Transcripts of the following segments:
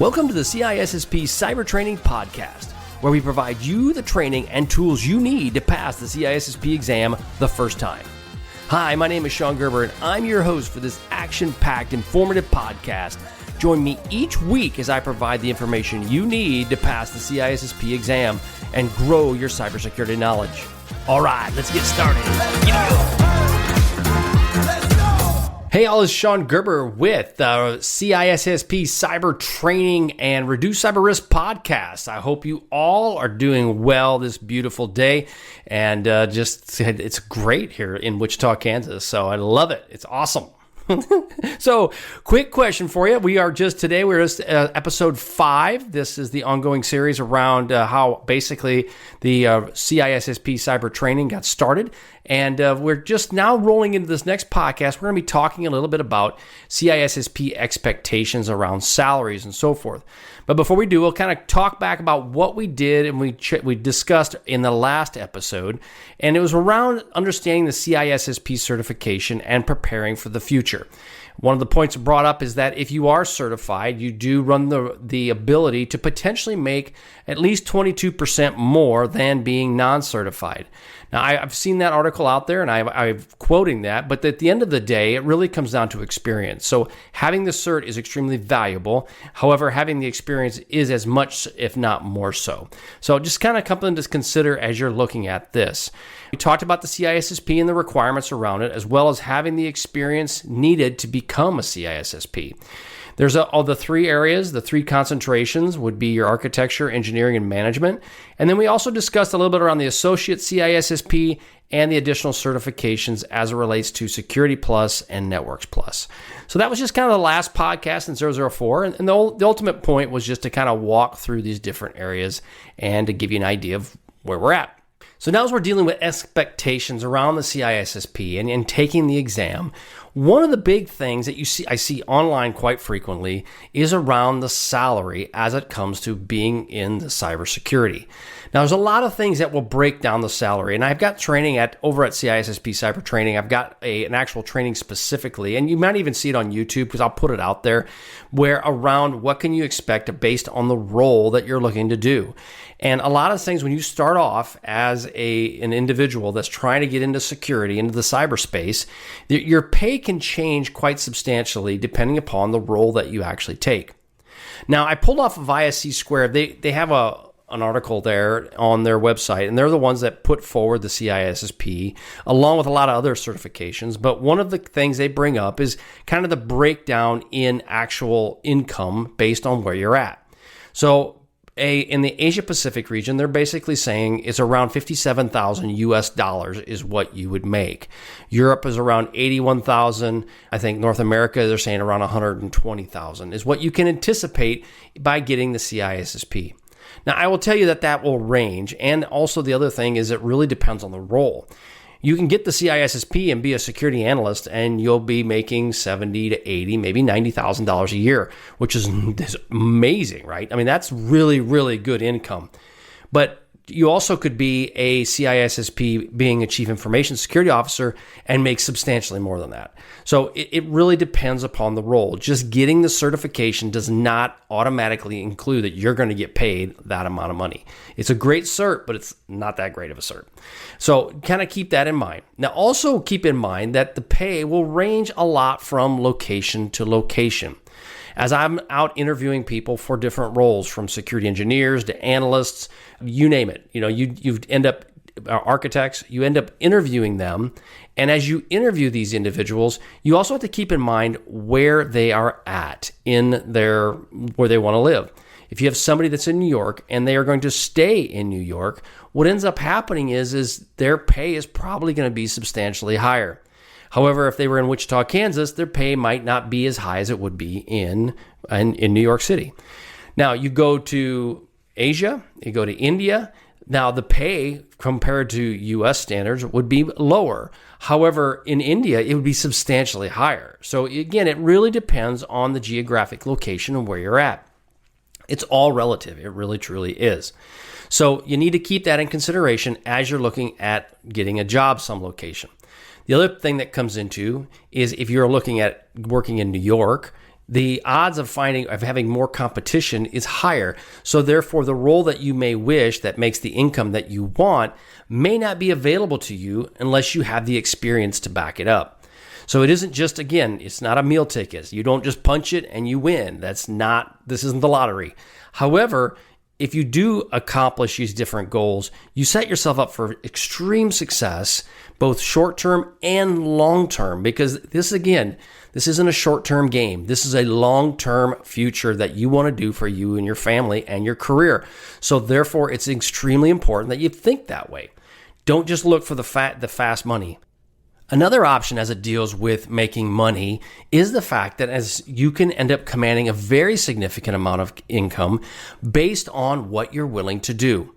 Welcome to the CISSP Cyber Training Podcast, where we provide you the training and tools you need to pass the CISSP exam the first time. Hi, my name is Sean Gerber, and I'm your host for this action-packed, informative podcast. Join me each week as I provide the information you need to pass the CISSP exam and grow your cybersecurity knowledge. All right, let's get started. Hey, all, it's Sean Gerber with the CISSP Cyber Training and Reduce Cyber Risk podcast. I hope you all are doing well this beautiful day, and it's great here in Wichita, Kansas. So I love it. It's awesome. So, quick question for you. We're just episode 5. This is the ongoing series around how basically the CISSP cyber training got started. And we're just now rolling into this next podcast. We're going to be talking a little bit about CISSP expectations around salaries and so forth. But before we do, we'll kind of talk back about what we did and we discussed in the last episode. And it was around understanding the CISSP certification and preparing for the future. One of the points brought up is that if you are certified, you do run the ability to potentially make at least 22% more than being non-certified. Now, I've seen that article out there, and I'm quoting that, but at the end of the day, it really comes down to experience. So having the cert is extremely valuable. However, having the experience is as much, if not more so. So just kind of something to consider as you're looking at this. We talked about the CISSP and the requirements around it, as well as having the experience needed to become a CISSP. There's all the 3 areas, the 3 concentrations would be your architecture, engineering, and management. And then we also discussed a little bit around the associate CISSP and the additional certifications as it relates to Security Plus and Networks Plus. So that was just kind of the last podcast in 004. And the ultimate point was just to kind of walk through these different areas and to give you an idea of where we're at. So now as we're dealing with expectations around the CISSP and taking the exam, one of the big things that I see online quite frequently is around the salary as it comes to being in the cybersecurity. Now, there's a lot of things that will break down the salary, and I've got training over at CISSP Cyber Training. I've got an actual training specifically, and you might even see it on YouTube because I'll put it out there, where around what can you expect based on the role that you're looking to do. And a lot of things when you start off as an individual that's trying to get into security, into the cyberspace, your pay can change quite substantially depending upon the role that you actually take. Now, I pulled off of ISC Square. They have an article there on their website, and they're the ones that put forward the CISSP along with a lot of other certifications. But one of the things they bring up is kind of the breakdown in actual income based on where you're at. So in the Asia Pacific region, they're basically saying it's around $57,000 US is what you would make. Europe is around 81,000. I think North America, they're saying around 120,000 is what you can anticipate by getting the CISSP. Now, I will tell you that will range. And also the other thing is it really depends on the role. You can get the CISSP and be a security analyst, and you'll be making $70 to $80, maybe $90,000 a year, which is amazing, right? I mean, that's really, really good income. But you also could be a CISSP being a chief information security officer and make substantially more than that. So it really depends upon the role. Just getting the certification does not automatically include that you're going to get paid that amount of money. It's a great cert, but it's not that great of a cert. So kind of keep that in mind. Now, also keep in mind that the pay will range a lot from location to location. As I'm out interviewing people for different roles, from security engineers to analysts, you name it. You end up architects, you end up interviewing them. And as you interview these individuals, you also have to keep in mind where they are at where they want to live. If you have somebody that's in New York and they are going to stay in New York, what ends up happening is their pay is probably going to be substantially higher. However, if they were in Wichita, Kansas, their pay might not be as high as it would be in New York City. Now, you go to Asia, you go to India. Now, the pay compared to U.S. standards would be lower. However, in India, it would be substantially higher. So again, it really depends on the geographic location and where you're at. It's all relative. It really, truly is. So you need to keep that in consideration as you're looking at getting a job some location. The other thing that comes into is if you're looking at working in New York, the odds of having more competition is higher. So therefore, the role that you may wish that makes the income that you want may not be available to you unless you have the experience to back it up. So it isn't just, again, it's not a meal ticket. You don't just punch it and you win. This isn't the lottery. However, if you do accomplish these different goals, you set yourself up for extreme success, both short-term and long-term, because this isn't a short-term game. This is a long-term future that you want to do for you and your family and your career. So therefore, it's extremely important that you think that way. Don't just look for the fast money. Another option as it deals with making money is the fact that as you can end up commanding a very significant amount of income based on what you're willing to do.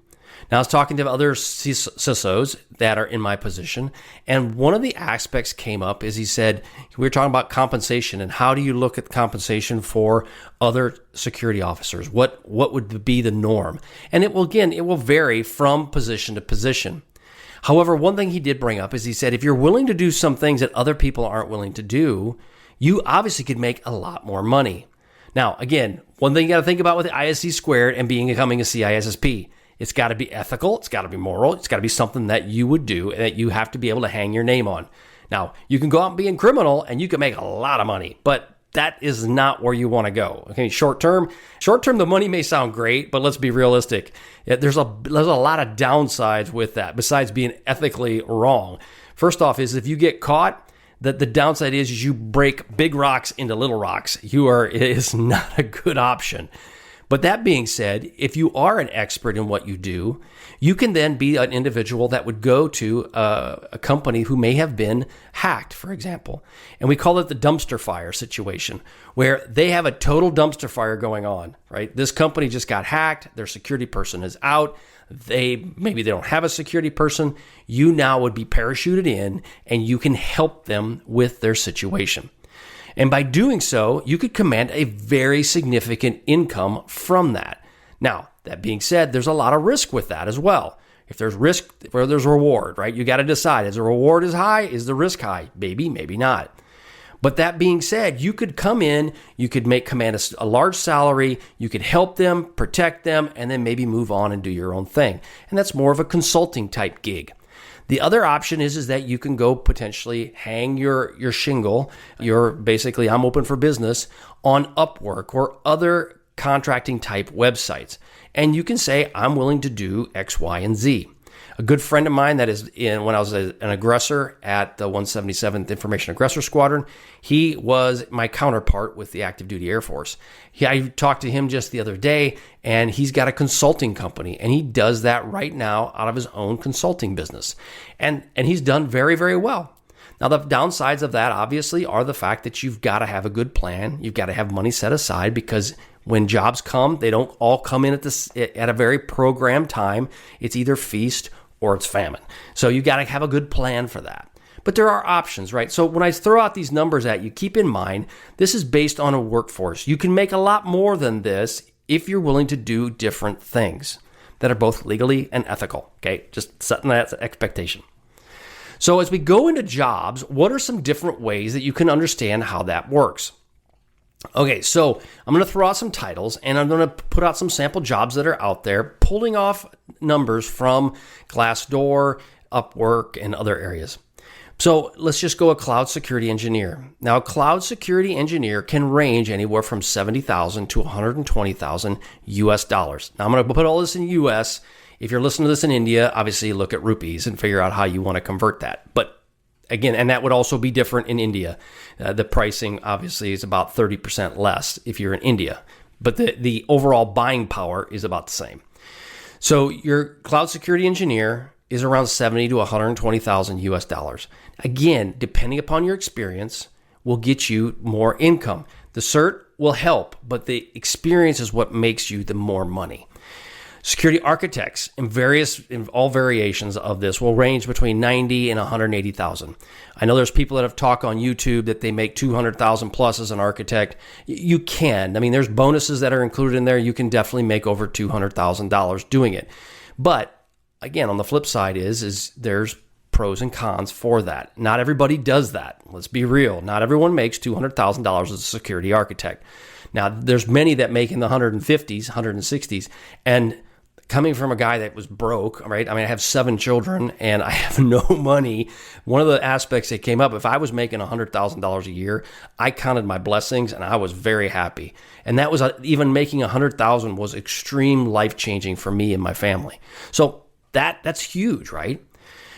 Now, I was talking to other CISOs that are in my position, and one of the aspects came up is he said, we were talking about compensation and how do you look at compensation for other security officers? What would be the norm? And it will vary from position to position. However, one thing he did bring up is he said, if you're willing to do some things that other people aren't willing to do, you obviously could make a lot more money. Now, again, one thing you got to think about with the ISC squared and becoming a CISSP, it's got to be ethical, it's got to be moral, it's got to be something that you would do and that you have to be able to hang your name on. Now, you can go out and be a criminal and you can make a lot of money, but that is not where you want to go. Okay, short term, the money may sound great, but let's be realistic. There's a lot of downsides with that besides being ethically wrong. First off is if you get caught, the downside is you break big rocks into little rocks. It is not a good option. But that being said, if you are an expert in what you do, you can then be an individual that would go to a company who may have been hacked, for example. And we call it the dumpster fire situation, where they have a total dumpster fire going on, right? This company just got hacked. Their security person is out. Maybe they don't have a security person. You now would be parachuted in and you can help them with their situation. And by doing so, you could command a very significant income from that. Now, that being said, there's a lot of risk with that as well. If there's risk, where there's reward, right? You got to decide, is the reward is high? Is the risk high? Maybe not. But that being said, you could come in, you could command a large salary, you could help them, protect them, and then maybe move on and do your own thing. And that's more of a consulting type gig. The other option is that you can go potentially hang your shingle, I'm open for business, on Upwork or other contracting type websites. And you can say, I'm willing to do X, Y, and Z. A good friend of mine when I was an aggressor at the 177th Information Aggressor Squadron, he was my counterpart with the Active Duty Air Force. I talked to him just the other day, and he's got a consulting company, and he does that right now out of his own consulting business. And he's done very, very well. Now, the downsides of that, obviously, are the fact that you've got to have a good plan. You've got to have money set aside because when jobs come, they don't all come in at a very programmed time. It's either feast or it's famine. So you got to have a good plan for that. But there are options, right? So when I throw out these numbers at you, keep in mind, this is based on a workforce. You can make a lot more than this if you're willing to do different things that are both legally and ethical, okay? Just setting that expectation. So as we go into jobs, what are some different ways that you can understand how that works? Okay, so I'm going to throw out some titles and I'm going to put out some sample jobs that are out there, pulling off numbers from Glassdoor, Upwork, and other areas. So let's just go a cloud security engineer. Now, a cloud security engineer can range anywhere from $70,000 to $120,000 US dollars. Now, I'm going to put all this in US. If you're listening to this in India, obviously look at rupees and figure out how you want to convert that. But again, and that would also be different in India. The pricing obviously is about 30% less if you're in India, but the overall buying power is about the same. So your cloud security engineer is around $70,000 to $120,000 US dollars. Again, depending upon your experience, will get you more income. The cert will help, but the experience is what makes you the more money. Security architects in all variations of this will range between $90,000 and $180,000. I know there's people that have talked on YouTube that they make $200,000 plus as an architect. You can. I mean, there's bonuses that are included in there. You can definitely make over $200,000 doing it. But again, on the flip side is there's pros and cons for that. Not everybody does that. Let's be real. Not everyone makes $200,000 as a security architect. Now, there's many that make in the 150s, 160s, and coming from a guy that was broke, right? I mean, I have 7 children and I have no money. One of the aspects that came up, if I was making $100,000 a year, I counted my blessings and I was very happy. And that was even making $100,000 was extreme life-changing for me and my family. So that's huge, right?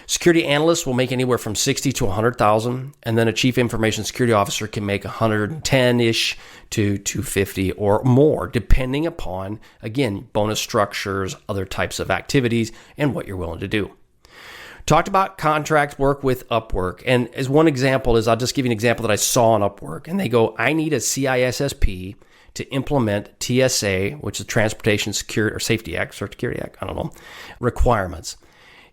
Security analysts will make anywhere from 60 to 100,000, and then a chief information security officer can make 110-ish to 250 or more, depending upon, again, bonus structures, other types of activities, and what you're willing to do. Talked about contract work with Upwork, and as one example is, I'll just give you an example that I saw on Upwork, and they go, I need a CISSP to implement TSA, which is Transportation Security or Safety Act, or Security Act, I don't know, requirements.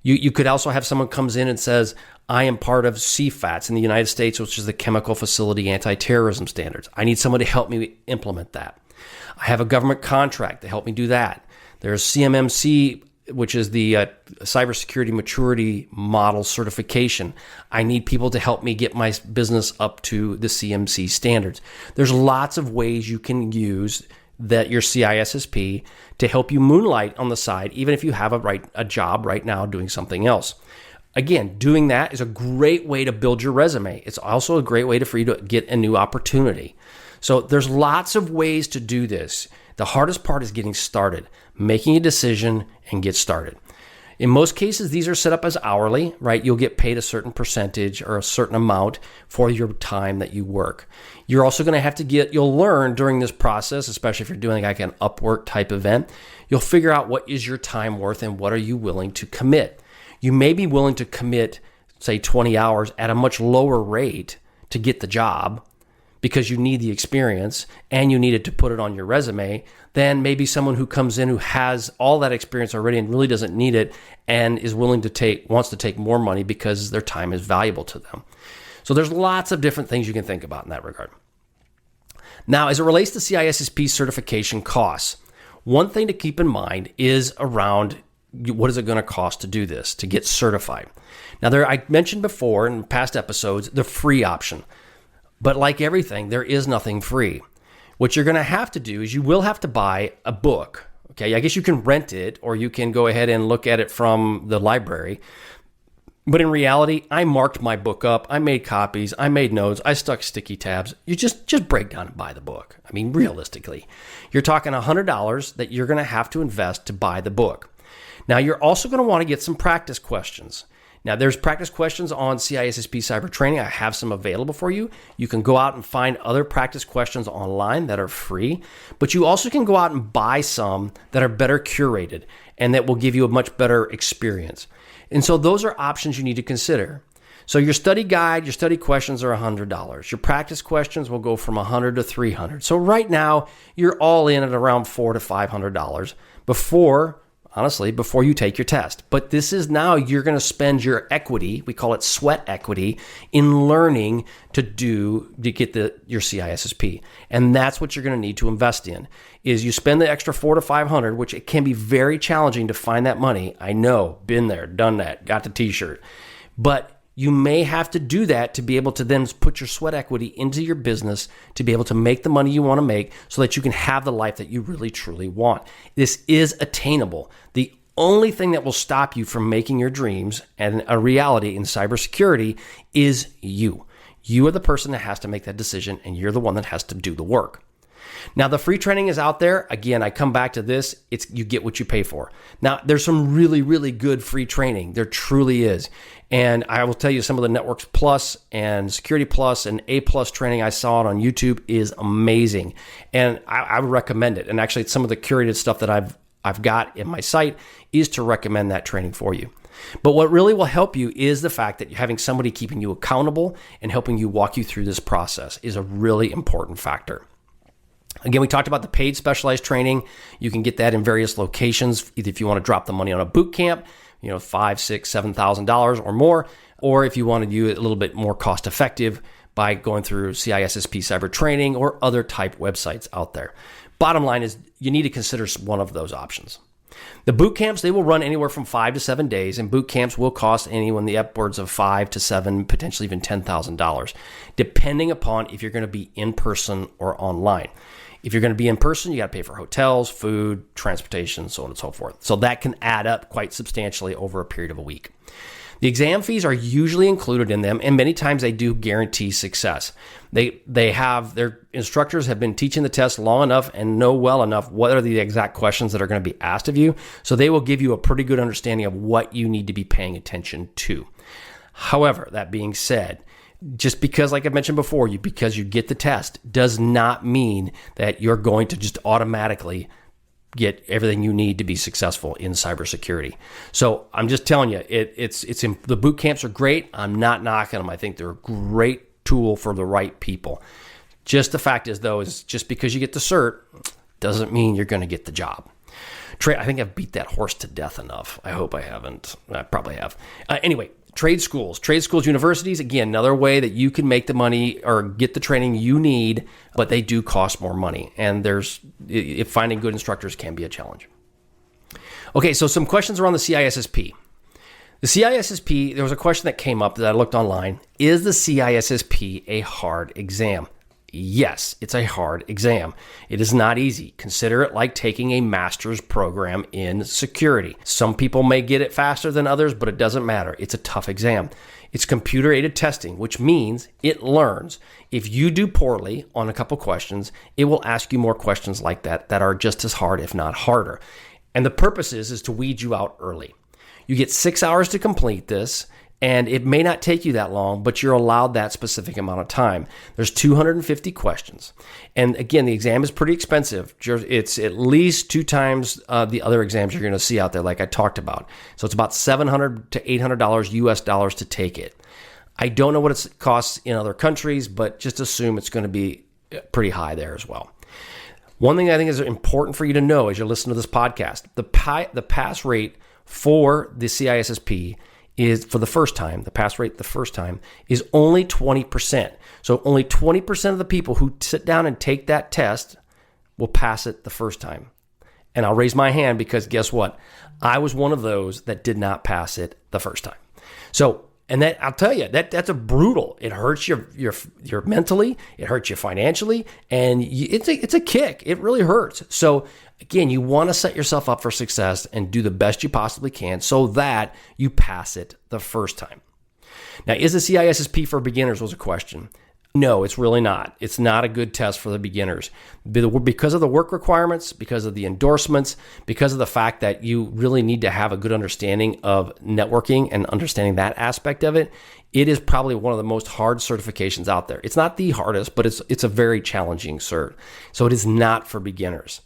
You could also have someone comes in and says, I am part of CFATS in the United States, which is the Chemical Facility Anti-Terrorism Standards. I need someone to help me implement that. I have a government contract to help me do that. There's CMMC, which is the Cybersecurity Maturity Model Certification. I need people to help me get my business up to the CMC standards. There's lots of ways you can use that your CISSP to help you moonlight on the side, even if you have a job right now doing something else. Again, doing that is a great way to build your resume. It's also a great way for you to get a new opportunity. So there's lots of ways to do this. The hardest part is getting started, making a decision and get started. In most cases, these are set up as hourly, right? You'll get paid a certain percentage or a certain amount for your time that you work. You're also going to have you'll learn during this process, especially if you're doing like an Upwork type event, you'll figure out what is your time worth and what are you willing to commit. You may be willing to commit, say 20 hours at a much lower rate to get the job because you need the experience and you need it to put it on your resume, than maybe someone who comes in who has all that experience already and really doesn't need it and is willing to wants to take more money because their time is valuable to them. So there's lots of different things you can think about in that regard. Now, as it relates to CISSP certification costs, one thing to keep in mind is around what is it going to cost to do this, to get certified. Now, I mentioned before in past episodes, the free option. But like everything, there is nothing free. What you're going to have to do is you will have to buy a book. Okay, I guess you can rent it or you can go ahead and look at it from the library. But in reality, I marked my book up. I made copies. I made notes. I stuck sticky tabs. You just break down and buy the book. I mean, realistically, you're talking $100 that you're going to have to invest to buy the book. Now, you're also going to want to get some practice questions. Now, there's practice questions on CISSP Cyber Training. I have some available for you. You can go out and find other practice questions online that are free, but you also can go out and buy some that are better curated and that will give you a much better experience. And so those are options you need to consider. So your study guide, your study questions are $100. Your practice questions will go from $100 to $300. So right now, you're all in at around $400 to $500 before you take your test. But this is now you're going to spend your equity, we call it sweat equity, in learning to get your CISSP. And that's what you're going to need to invest in, is you spend the extra $400 to $500, which it can be very challenging to find that money. I know, been there, done that, got the t-shirt. But you may have to do that to be able to then put your sweat equity into your business to be able to make the money you want to make so that you can have the life that you really, truly want. This is attainable. The only thing that will stop you from making your dreams and a reality in cybersecurity is you. You are the person that has to make that decision, and you're the one that has to do the work. Now, the free training is out there. Again, I come back to this. You get what you pay for. Now, there's some really, really good free training. There truly is. And I will tell you, some of the Networks Plus and Security Plus and A Plus training I saw on YouTube is amazing. And I would recommend it. And actually, some of the curated stuff that I've got in my site is to recommend that training for you. But what really will help you is the fact that having somebody keeping you accountable and helping you walk you through this process is a really important factor. Again, we talked about the paid specialized training. You can get that in various locations, either if you want to drop the money on a boot camp, $5,000, $6,000, $7,000 or more, or if you want to do it a little bit more cost effective by going through CISSP Cyber Training or other type websites out there. Bottom line is you need to consider one of those options. The boot camps, they will run anywhere from 5 to 7 days, and boot camps will cost anyone the upwards of $5 to $7, potentially even $10,000, depending upon if you're going to be in person or online. If you're going to be in person, you got to pay for hotels, food, transportation, so on and so forth. So that can add up quite substantially over a period of a week. The exam fees are usually included in them, and many times they do guarantee success. Their instructors have been teaching the test long enough and know well enough what are the exact questions that are going to be asked of you, so they will give you a pretty good understanding of what you need to be paying attention to. However, that being said, just because, like I mentioned before, because you get the test does not mean that you're going to just automatically get everything you need to be successful in cybersecurity. So I'm just telling you, the boot camps are great. I'm not knocking them. I think they're a great tool for the right people. Just the fact is, though, is just because you get the cert doesn't mean you're going to get the job. I think I've beat that horse to death enough. I hope I haven't. I probably have. Anyway, trade schools, universities, again, another way that you can make the money or get the training you need, but they do cost more money. And finding good instructors can be a challenge. Okay, so some questions around the CISSP. The CISSP, there was a question that came up that I looked online. Is the CISSP a hard exam? Yes, it's a hard exam. It is not easy. Consider it like taking a master's program in security. Some people may get it faster than others, but it doesn't matter. It's a tough exam. It's computer-aided testing, which means it learns. If you do poorly on a couple questions, it will ask you more questions like that are just as hard, if not harder. And the purpose is to weed you out early. You get 6 hours to complete this, and it may not take you that long, but you're allowed that specific amount of time. There's 250 questions. And again, the exam is pretty expensive. It's at least 2 times the other exams you're going to see out there, like I talked about. So it's about $700 to $800 US dollars to take it. I don't know what it costs in other countries, but just assume it's going to be pretty high there as well. One thing I think is important for you to know as you listen to this podcast, the pass rate for the CISSP is for the first time, the pass rate the first time is only 20%. So only 20% of the people who sit down and take that test will pass it the first time. And I'll raise my hand because guess what? I was one of those that did not pass it the first time. So, and that I'll tell you, that's a brutal. It hurts your mentally, it hurts you financially, and it's a kick. It really hurts. So again, you want to set yourself up for success and do the best you possibly can so that you pass it the first time. Now, is the CISSP for beginners was a question. No, it's really not. It's not a good test for the beginners. Because of the work requirements, because of the endorsements, because of the fact that you really need to have a good understanding of networking and understanding that aspect of it, it is probably one of the most hard certifications out there. It's not the hardest, but it's a very challenging cert. So it is not for beginners.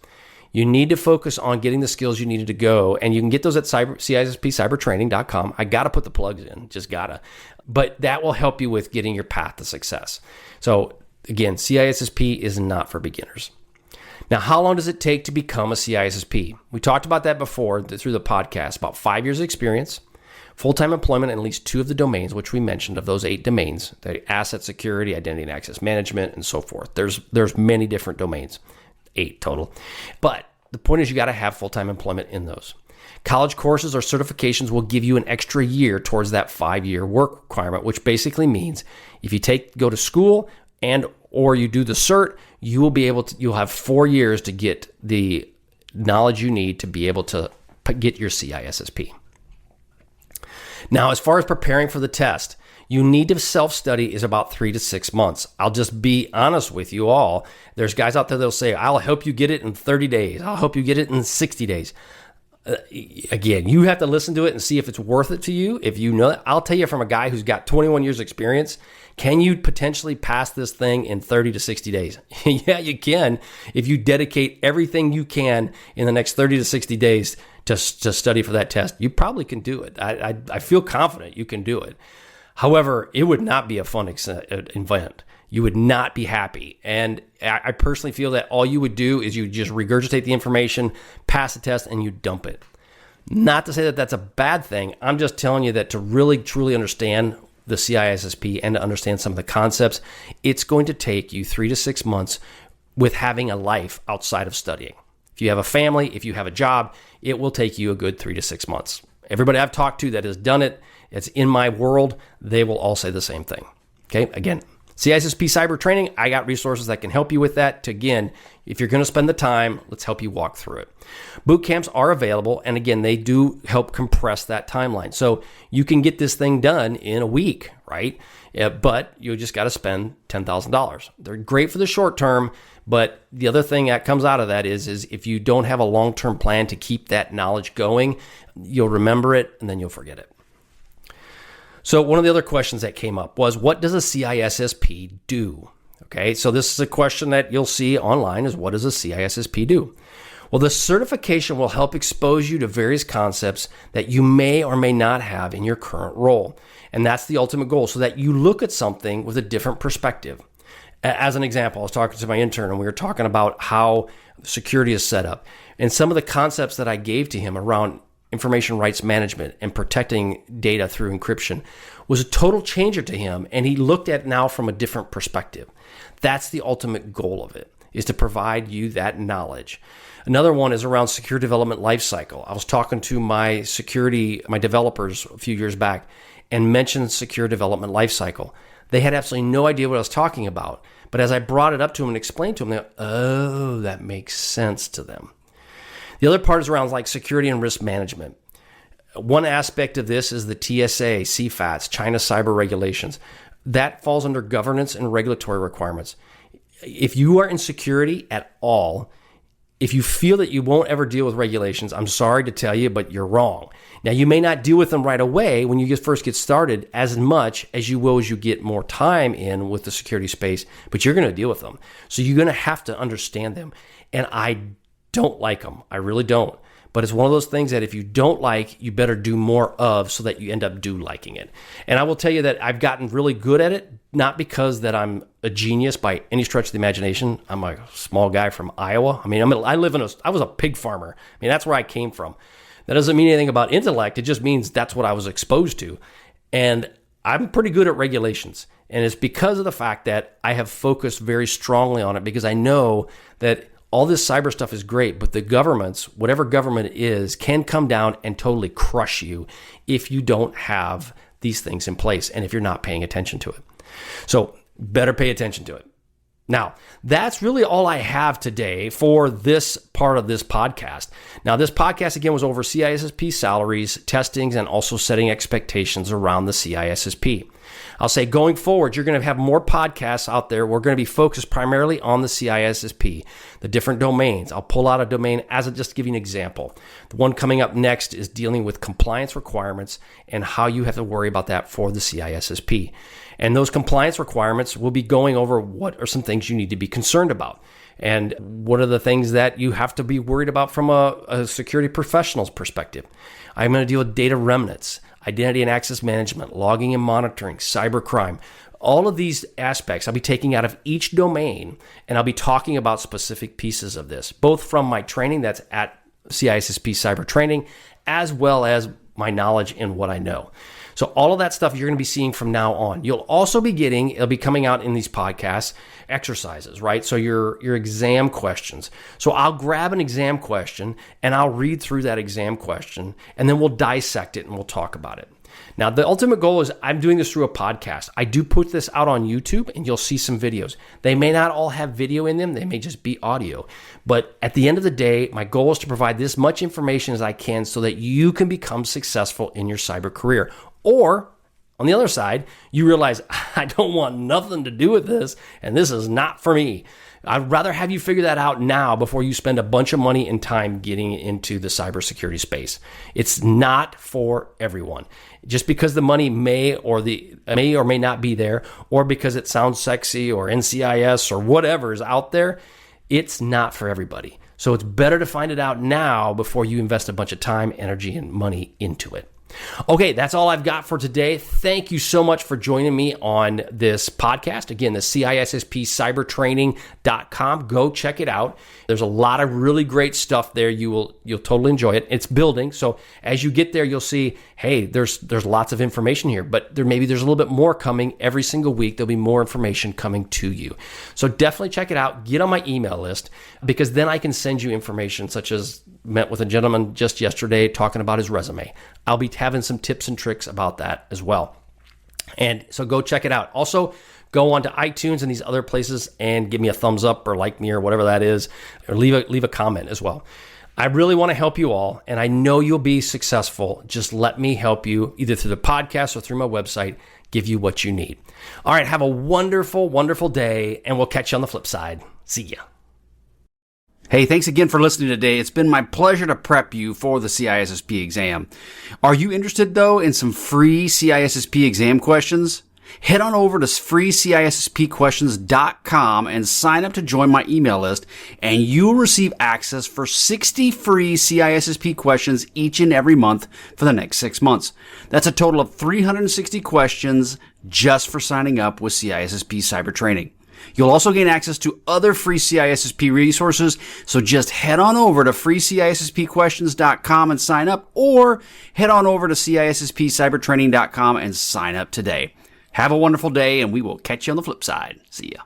You need to focus on getting the skills you needed to go, and you can get those at CISSPcybertraining.com. I got to put the plugs in, just got to. But that will help you with getting your path to success. So again, CISSP is not for beginners. Now, how long does it take to become a CISSP? We talked about that before through the podcast, about 5 years of experience, full-time employment in at least 2 of the domains, which we mentioned of those 8 domains, the asset security, identity and access management, and so forth. There's many different domains. 8 total. But the point is you got to have full-time employment in those. College courses or certifications will give you an extra year towards that 5-year work requirement, which basically means if you go to school or you do the cert, you'll have 4 years to get the knowledge you need to be able to get your CISSP. Now, as far as preparing for the test, you need to self-study is about 3 to 6 months. I'll just be honest with you all. There's guys out there that'll say, I'll help you get it in 30 days. I'll help you get it in 60 days. Again, you have to listen to it and see if it's worth it to you. If you know that, I'll tell you from a guy who's got 21 years experience, can you potentially pass this thing in 30 to 60 days? Yeah, you can. If you dedicate everything you can in the next 30 to 60 days to study for that test, you probably can do it. I feel confident you can do it. However, it would not be a fun event. You would not be happy. And I personally feel that all you would do is you just regurgitate the information, pass the test, and you dump it. Not to say that that's a bad thing. I'm just telling you that to really, truly understand the CISSP and to understand some of the concepts, it's going to take you 3 to 6 months with having a life outside of studying. If you have a family, if you have a job, it will take you a good 3 to 6 months. Everybody I've talked to that has done it, it's in my world, they will all say the same thing. Okay, again, CISSP Cyber Training, I got resources that can help you with that. Again, if you're going to spend the time, let's help you walk through it. Boot camps are available, and again, they do help compress that timeline. So you can get this thing done in a week, right? But you just got to spend $10,000. They're great for the short term, but the other thing that comes out of that is if you don't have a long-term plan to keep that knowledge going, you'll remember it and then you'll forget it. So one of the other questions that came up was, what does a CISSP do? Okay, so this is a question that you'll see online is, what does a CISSP do? Well, the certification will help expose you to various concepts that you may or may not have in your current role. And that's the ultimate goal, so that you look at something with a different perspective. As an example, I was talking to my intern and we were talking about how security is set up. And some of the concepts that I gave to him around information rights management and protecting data through encryption was a total changer to him. And he looked at it now from a different perspective. That's the ultimate goal of it, is to provide you that knowledge. Another one is around secure development lifecycle. I was talking to my developers a few years back and mentioned secure development lifecycle. They had absolutely no idea what I was talking about. But as I brought it up to them and explained to them, they go, oh, that makes sense to them. The other part is around like security and risk management. One aspect of this is the TSA, CFATS, China cyber regulations. That falls under governance and regulatory requirements. If you are in security at all, if you feel that you won't ever deal with regulations, I'm sorry to tell you, but you're wrong. Now, you may not deal with them right away when you first get started as much as you will as you get more time in with the security space, but you're going to deal with them. So you're going to have to understand them. And I don't like them. I really don't. But it's one of those things that if you don't like, you better do more of so that you end up liking it. And I will tell you that I've gotten really good at it, not because that I'm a genius by any stretch of the imagination. I'm a small guy from Iowa. I mean, I was a pig farmer. I mean, that's where I came from. That doesn't mean anything about intellect. It just means that's what I was exposed to. And I'm pretty good at regulations. And it's because of the fact that I have focused very strongly on it, because I know that all this cyber stuff is great, but the governments, whatever government it is, can come down and totally crush you if you don't have these things in place and if you're not paying attention to it. So better pay attention to it. Now, that's really all I have today for this part of this podcast. Now, this podcast, again, was over CISSP salaries, testings, and also setting expectations around the CISSP. I'll say going forward, you're going to have more podcasts out there. We're going to be focused primarily on the CISSP, the different domains. I'll pull out a domain just to give you an example. The one coming up next is dealing with compliance requirements and how you have to worry about that for the CISSP. And those compliance requirements will be going over what are some things you need to be concerned about. And what are the things that you have to be worried about from a security professional's perspective. I'm going to deal with data remnants, identity and access management, logging and monitoring, cybercrime. All of these aspects I'll be taking out of each domain, and I'll be talking about specific pieces of this, both from my training that's at CISSP Cyber Training, as well as my knowledge and what I know. So all of that stuff you're going to be seeing from now on. You'll also be it'll be coming out in these podcasts, exercises, right? So your exam questions. So I'll grab an exam question and I'll read through that exam question, and then we'll dissect it and we'll talk about it. Now, the ultimate goal is I'm doing this through a podcast. I do put this out on YouTube and you'll see some videos. They may not all have video in them. They may just be audio. But at the end of the day, my goal is to provide this much information as I can so that you can become successful in your cyber career. Or on the other side, you realize, I don't want nothing to do with this, and this is not for me. I'd rather have you figure that out now before you spend a bunch of money and time getting into the cybersecurity space. It's not for everyone. Just because the money may or may not be there, or because it sounds sexy or NCIS or whatever is out there, it's not for everybody. So it's better to find it out now before you invest a bunch of time, energy, and money into it. Okay, that's all I've got for today. Thank you so much for joining me on this podcast. Again, the CISSP cybertraining.com. Go check it out. There's a lot of really great stuff there. You'll totally enjoy it. It's building. So as you get there, you'll see, hey, there's lots of information here, but there's a little bit more coming every single week. There'll be more information coming to you. So definitely check it out. Get on my email list, because then I can send you information, such as met with a gentleman just yesterday talking about his resume. I'll be having some tips and tricks about that as well. And so go check it out. Also, go onto iTunes and these other places and give me a thumbs up or like me or whatever that is, or leave a comment as well. I really want to help you all, and I know you'll be successful. Just let me help you either through the podcast or through my website, give you what you need. All right, have a wonderful, wonderful day, and we'll catch you on the flip side. See ya. Hey, thanks again for listening today. It's been my pleasure to prep you for the CISSP exam. Are you interested, though, in some free CISSP exam questions? Head on over to freecisspquestions.com and sign up to join my email list, and you'll receive access for 60 free CISSP questions each and every month for the next 6 months. That's a total of 360 questions just for signing up with CISSP Cyber Training. You'll also gain access to other free CISSP resources, so just head on over to freecisspquestions.com and sign up, or head on over to CISSPcybertraining.com and sign up today. Have a wonderful day, and we will catch you on the flip side. See ya.